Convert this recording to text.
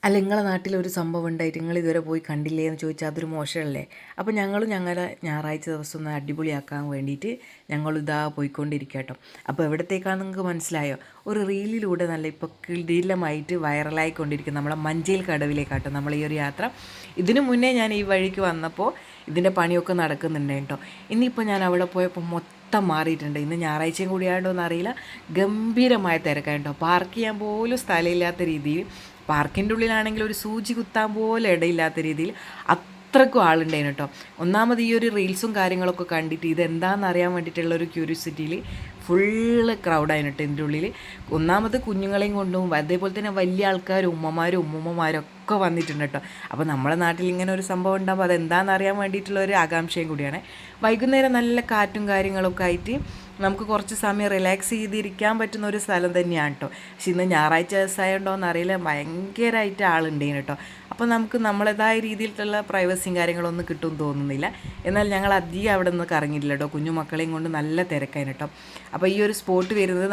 അല്ല നിങ്ങളെ നാട്ടിലൊരു സംഭവം ഉണ്ടായിട്ട് നിങ്ങൾ ഇതുവരെ പോയി കണ്ടില്ലേ എന്ന് ചോദിച്ചാൽ അതൊരു മോശമല്ലേ? അപ്പോൾ ഞങ്ങളെ ഞായറാഴ്ച ദിവസം ഒന്ന് അടിപൊളിയാക്കാൻ വേണ്ടിയിട്ട് ഞങ്ങളിതാ പോയിക്കൊണ്ടിരിക്കുക കേട്ടോ. അപ്പോൾ എവിടത്തേക്കാണെന്ന് നിങ്ങൾക്ക് മനസ്സിലായോ? ഒരു റീലിലൂടെ നല്ല ഇപ്പോൾ കിടിലമായിട്ട് വൈറലായിക്കൊണ്ടിരിക്കും നമ്മളെ മഞ്ചേൽ കടവിലേക്കാട്ടോ നമ്മൾ ഈ ഒരു യാത്ര. ഇതിനു മുന്നേ ഞാൻ ഈ വഴിക്ക് വന്നപ്പോൾ ഇതിൻ്റെ പണിയൊക്കെ നടക്കുന്നുണ്ട് കേട്ടോ. ഇന്നിപ്പോൾ ഞാൻ അവിടെ പോയപ്പോൾ മൊത്തം മാറിയിട്ടുണ്ട്. ഇന്ന് ഞായറാഴ്ചയും കൂടിയാണ്ടോ എന്നറിയില്ല, ഗംഭീരമായ തിരക്കാണ് കേട്ടോ. പാർക്ക് ചെയ്യാൻ പോലും സ്ഥലമില്ലാത്ത രീതിയിൽ, പാർക്കിൻ്റെ ഉള്ളിലാണെങ്കിൽ ഒരു സൂചി കുത്താൻ പോലെ ഇടയില്ലാത്ത രീതിയിൽ അത്രയ്ക്കും ആളുണ്ടായിരുന്നു കേട്ടോ. ഒന്നാമത് ഈ ഒരു റീൽസും കാര്യങ്ങളൊക്കെ കണ്ടിട്ട് ഇതെന്താണെന്ന് അറിയാൻ വേണ്ടിയിട്ടുള്ള ഒരു ക്യൂരിയോസിറ്റിയിൽ ഫുള്ള് ക്രൗഡായിരുന്നു കേട്ടോ ഇതിൻ്റെ ഉള്ളിൽ. ഒന്നാമത് കുഞ്ഞുങ്ങളെയും കൊണ്ടും അതേപോലെ തന്നെ വലിയ ആൾക്കാരും ഉമ്മമാരും ഉമ്മുമ്മമാരും ഒക്കെ വന്നിട്ടുണ്ട് കേട്ടോ. അപ്പോൾ നമ്മുടെ നാട്ടിൽ ഇങ്ങനെ ഒരു സംഭവം ഉണ്ടാകുമ്പോൾ അതെന്താണെന്ന് അറിയാൻ വേണ്ടിയിട്ടുള്ള ഒരു ആകാംക്ഷയും കൂടിയാണ്. വൈകുന്നേരം നല്ല കാറ്റും കാര്യങ്ങളൊക്കെ ആയിട്ട് നമുക്ക് കുറച്ച് സമയം റിലാക്സ് ചെയ്തിരിക്കാൻ പറ്റുന്ന ഒരു സ്ഥലം തന്നെയാണ് കേട്ടോ. പക്ഷെ ഇന്ന് ഞായറാഴ്ച ദിവസമായതുകൊണ്ടോയെന്ന് അറിയില്ല, ഭയങ്കരമായിട്ട് ആളുണ്ടേന് കേട്ടോ. അപ്പോൾ നമുക്ക് നമ്മളേതായ രീതിയിലുള്ള പ്രൈവസിയും കാര്യങ്ങളൊന്നും കിട്ടുമെന്ന് തോന്നുന്നില്ല. എന്നാൽ ഞങ്ങൾ അധികം അവിടെ നിന്ന് കറങ്ങിയില്ല കേട്ടോ. കുഞ്ഞു മക്കളെയും കൊണ്ട് നല്ല തിരക്കായിരുന്നു കേട്ടോ. അപ്പോൾ ഈ ഒരു സ്പോട്ട് വരുന്നത്